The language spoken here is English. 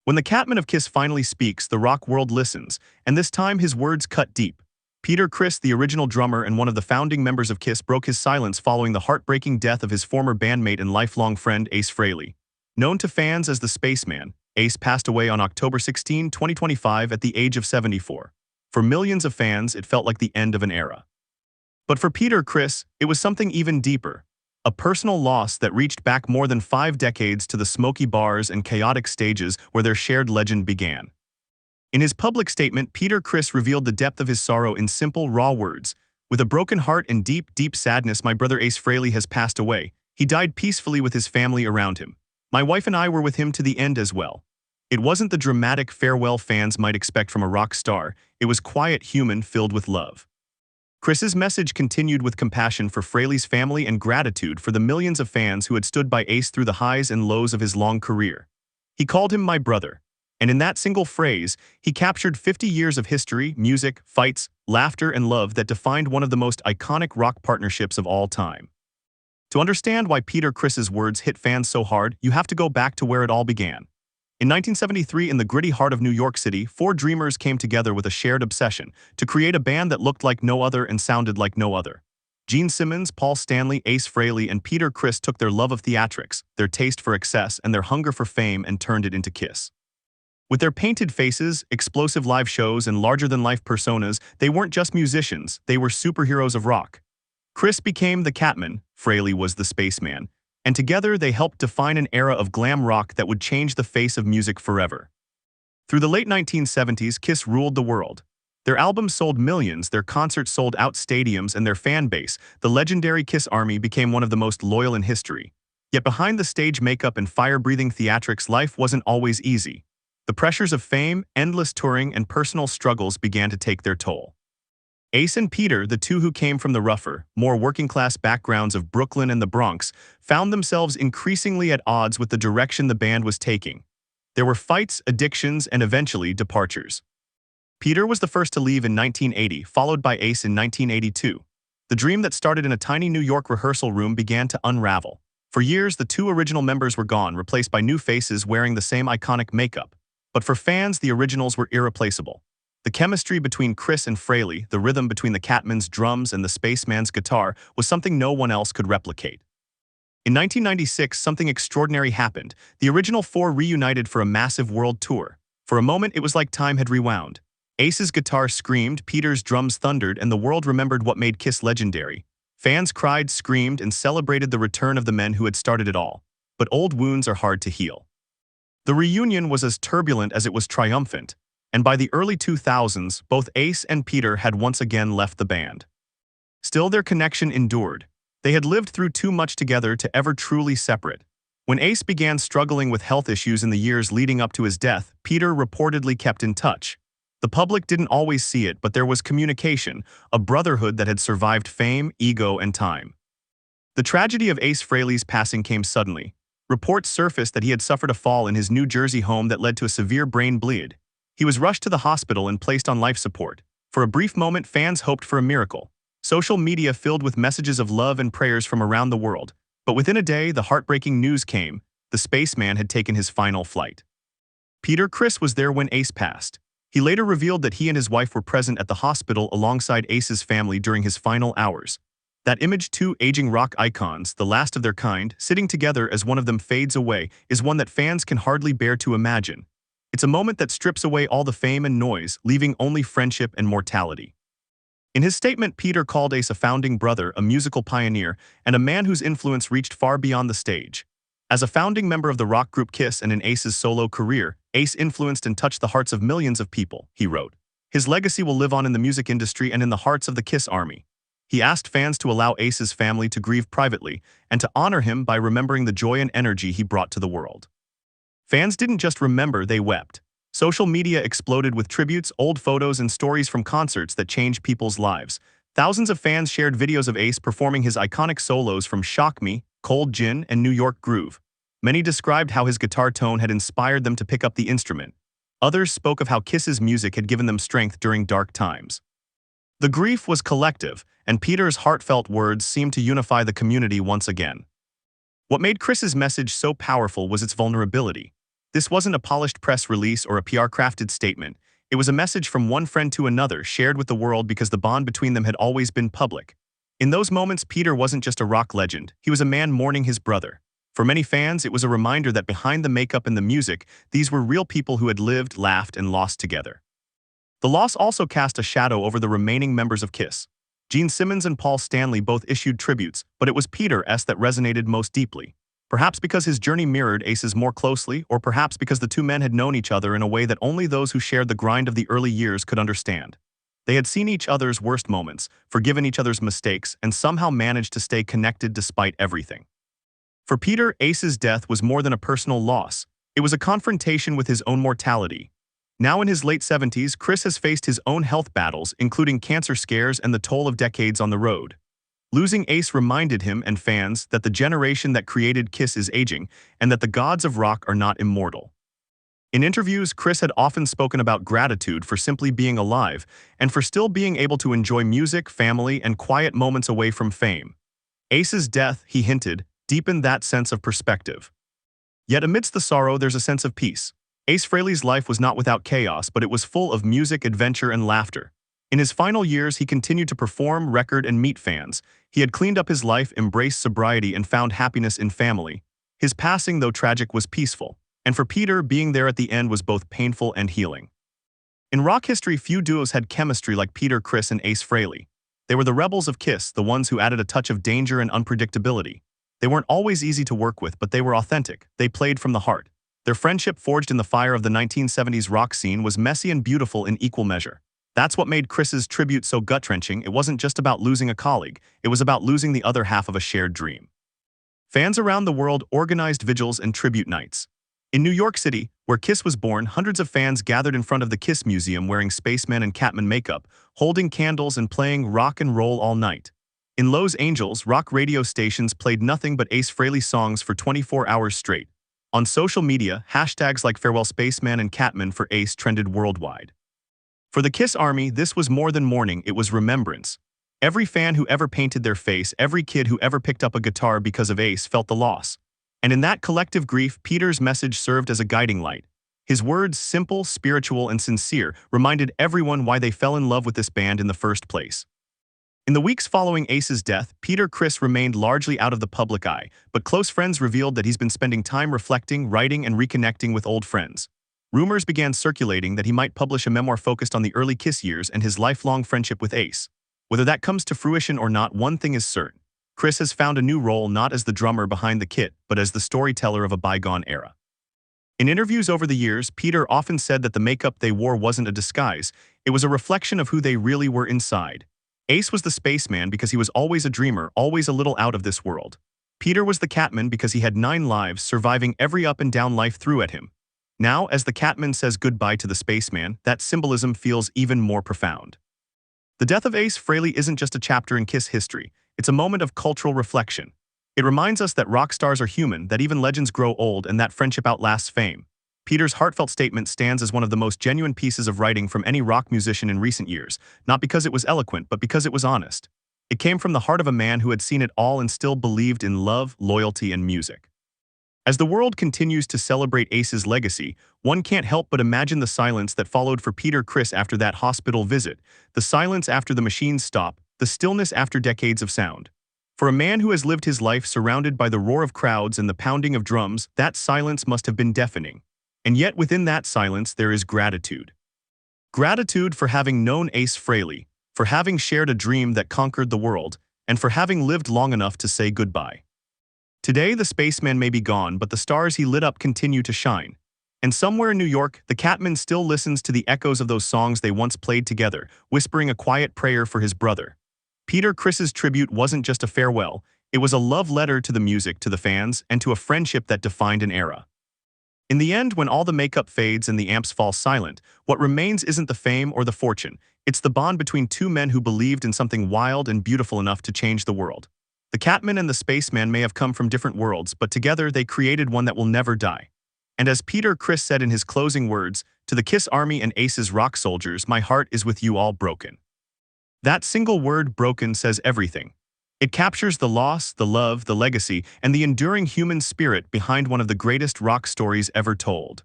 When the Catman of Kiss finally speaks, the rock world listens, and this time his words cut deep. Peter Criss, the original drummer and one of the founding members of Kiss, broke his silence following the heartbreaking death of his former bandmate and lifelong friend Ace Frehley. Known to fans as the Spaceman, Ace passed away on October 16, 2025 at the age of 74. For millions of fans, it felt like the end of an era. But for Peter Criss, it was something even deeper. A personal loss that reached back more than 5 decades to the smoky bars and chaotic stages where their shared legend began. In his public statement, Peter Criss revealed the depth of his sorrow in simple, raw words. With a broken heart and deep, deep sadness, my brother Ace Frehley has passed away. He died peacefully with his family around him. My wife and I were with him to the end as well. It wasn't the dramatic farewell fans might expect from a rock star. It was quiet, human, filled with love. Criss's message continued with compassion for Frehley's family and gratitude for the millions of fans who had stood by Ace through the highs and lows of his long career. He called him my brother. And in that single phrase, he captured 50 years of history, music, fights, laughter, and love that defined one of the most iconic rock partnerships of all time. To understand why Peter Criss's words hit fans so hard, you have to go back to where it all began. In 1973, in the gritty heart of New York City, 4 dreamers came together with a shared obsession to create a band that looked like no other and sounded like no other. Gene Simmons, Paul Stanley, Ace Frehley, and Peter Criss took their love of theatrics, their taste for excess, and their hunger for fame and turned it into Kiss. With their painted faces, explosive live shows, and larger-than-life personas, they weren't just musicians, they were superheroes of rock. Criss became the Catman, Frehley was the Spaceman, and together they helped define an era of glam rock that would change the face of music forever. Through the late 1970s, Kiss ruled the world. Their albums sold millions, their concerts sold out stadiums, and their fan base, the legendary Kiss Army, became one of the most loyal in history. Yet behind the stage makeup and fire-breathing theatrics, life wasn't always easy. The pressures of fame, endless touring, and personal struggles began to take their toll. Ace and Peter, the two who came from the rougher, more working-class backgrounds of Brooklyn and the Bronx, found themselves increasingly at odds with the direction the band was taking. There were fights, addictions, and eventually departures. Peter was the first to leave in 1980, followed by Ace in 1982. The dream that started in a tiny New York rehearsal room began to unravel. For years, the 2 original members were gone, replaced by new faces wearing the same iconic makeup. But for fans, the originals were irreplaceable. The chemistry between Criss and Frehley, the rhythm between the Catman's drums and the Spaceman's guitar, was something no one else could replicate. In 1996, something extraordinary happened. The original 4 reunited for a massive world tour. For a moment, it was like time had rewound. Ace's guitar screamed, Peter's drums thundered, and the world remembered what made Kiss legendary. Fans cried, screamed, and celebrated the return of the men who had started it all. But old wounds are hard to heal. The reunion was as turbulent as it was triumphant, and by the early 2000s, both Ace and Peter had once again left the band. Still, their connection endured. They had lived through too much together to ever truly separate. When Ace began struggling with health issues in the years leading up to his death, Peter reportedly kept in touch. The public didn't always see it, but there was communication, a brotherhood that had survived fame, ego, and time. The tragedy of Ace Frehley's passing came suddenly. Reports surfaced that he had suffered a fall in his New Jersey home that led to a severe brain bleed. He was rushed to the hospital and placed on life support. For a brief moment, fans hoped for a miracle. Social media filled with messages of love and prayers from around the world. But within a day, the heartbreaking news came. The Spaceman had taken his final flight. Peter Criss was there when Ace passed. He later revealed that he and his wife were present at the hospital alongside Ace's family during his final hours. That image, 2 aging rock icons, the last of their kind, sitting together as one of them fades away, is one that fans can hardly bear to imagine. It's a moment that strips away all the fame and noise, leaving only friendship and mortality. In his statement, Peter called Ace a founding brother, a musical pioneer, and a man whose influence reached far beyond the stage. As a founding member of the rock group Kiss and in Ace's solo career, Ace influenced and touched the hearts of millions of people, he wrote. His legacy will live on in the music industry and in the hearts of the Kiss Army. He asked fans to allow Ace's family to grieve privately and to honor him by remembering the joy and energy he brought to the world. Fans didn't just remember, they wept. Social media exploded with tributes, old photos, and stories from concerts that changed people's lives. Thousands of fans shared videos of Ace performing his iconic solos from Shock Me, Cold Gin, and New York Groove. Many described how his guitar tone had inspired them to pick up the instrument. Others spoke of how Kiss's music had given them strength during dark times. The grief was collective, and Peter's heartfelt words seemed to unify the community once again. What made Criss's message so powerful was its vulnerability. This wasn't a polished press release or a PR-crafted statement. It was a message from one friend to another, shared with the world because the bond between them had always been public. In those moments, Peter wasn't just a rock legend. He was a man mourning his brother. For many fans, it was a reminder that behind the makeup and the music, these were real people who had lived, laughed, and lost together. The loss also cast a shadow over the remaining members of Kiss. Gene Simmons and Paul Stanley both issued tributes, but it was Peter's that resonated most deeply. Perhaps because his journey mirrored Ace's more closely, or perhaps because the two men had known each other in a way that only those who shared the grind of the early years could understand. They had seen each other's worst moments, forgiven each other's mistakes, and somehow managed to stay connected despite everything. For Peter, Ace's death was more than a personal loss. It was a confrontation with his own mortality. Now in his late 70s, Criss has faced his own health battles, including cancer scares and the toll of decades on the road. Losing Ace reminded him and fans that the generation that created Kiss is aging, and that the gods of rock are not immortal. In interviews, Criss had often spoken about gratitude for simply being alive, and for still being able to enjoy music, family, and quiet moments away from fame. Ace's death, he hinted, deepened that sense of perspective. Yet amidst the sorrow, there's a sense of peace. Ace Frehley's life was not without chaos, but it was full of music, adventure, and laughter. In his final years, he continued to perform, record, and meet fans. He had cleaned up his life, embraced sobriety, and found happiness in family. His passing, though tragic, was peaceful. And for Peter, being there at the end was both painful and healing. In rock history, few duos had chemistry like Peter Criss and Ace Frehley. They were the rebels of Kiss, the ones who added a touch of danger and unpredictability. They weren't always easy to work with, but they were authentic. They played from the heart. Their friendship, forged in the fire of the 1970s rock scene, was messy and beautiful in equal measure. That's what made Criss's tribute so gut-wrenching. It wasn't just about losing a colleague, it was about losing the other half of a shared dream. Fans around the world organized vigils and tribute nights. In New York City, where Kiss was born, hundreds of fans gathered in front of the Kiss Museum wearing Spaceman and Catman makeup, holding candles and playing rock and roll all night. In Los Angeles, rock radio stations played nothing but Ace Frehley songs for 24 hours straight. On social media, hashtags like Farewell Spaceman and Catman for Ace trended worldwide. For the Kiss Army, this was more than mourning, it was remembrance. Every fan who ever painted their face, every kid who ever picked up a guitar because of Ace felt the loss. And in that collective grief, Peter's message served as a guiding light. His words, simple, spiritual, and sincere, reminded everyone why they fell in love with this band in the first place. In the weeks following Ace's death, Peter Criss remained largely out of the public eye, but close friends revealed that he's been spending time reflecting, writing, and reconnecting with old friends. Rumors began circulating that he might publish a memoir focused on the early Kiss years and his lifelong friendship with Ace. Whether that comes to fruition or not, one thing is certain. Criss has found a new role, not as the drummer behind the kit, but as the storyteller of a bygone era. In interviews over the years, Peter often said that the makeup they wore wasn't a disguise, it was a reflection of who they really were inside. Ace was the spaceman because he was always a dreamer, always a little out of this world. Peter was the Catman because he had 9 lives, surviving every up and down life threw at him. Now, as the Catman says goodbye to the spaceman, that symbolism feels even more profound. The death of Ace Frehley isn't just a chapter in Kiss history, it's a moment of cultural reflection. It reminds us that rock stars are human, that even legends grow old, and that friendship outlasts fame. Peter's heartfelt statement stands as one of the most genuine pieces of writing from any rock musician in recent years, not because it was eloquent, but because it was honest. It came from the heart of a man who had seen it all and still believed in love, loyalty, and music. As the world continues to celebrate Ace's legacy, one can't help but imagine the silence that followed for Peter Criss after that hospital visit, the silence after the machines stopped, the stillness after decades of sound. For a man who has lived his life surrounded by the roar of crowds and the pounding of drums, that silence must have been deafening. And yet within that silence there is gratitude. Gratitude for having known Ace Frehley, for having shared a dream that conquered the world, and for having lived long enough to say goodbye. Today the spaceman may be gone, but the stars he lit up continue to shine. And somewhere in New York, the Catman still listens to the echoes of those songs they once played together, whispering a quiet prayer for his brother. Peter Criss's tribute wasn't just a farewell, it was a love letter to the music, to the fans, and to a friendship that defined an era. In the end, when all the makeup fades and the amps fall silent, what remains isn't the fame or the fortune, it's the bond between two men who believed in something wild and beautiful enough to change the world. The Catman and the spaceman may have come from different worlds, but together they created one that will never die. And as Peter Criss said in his closing words, to the Kiss Army and Ace's rock soldiers, my heart is with you all broken. That single word, broken, says everything. It captures the loss, the love, the legacy, and the enduring human spirit behind one of the greatest rock stories ever told.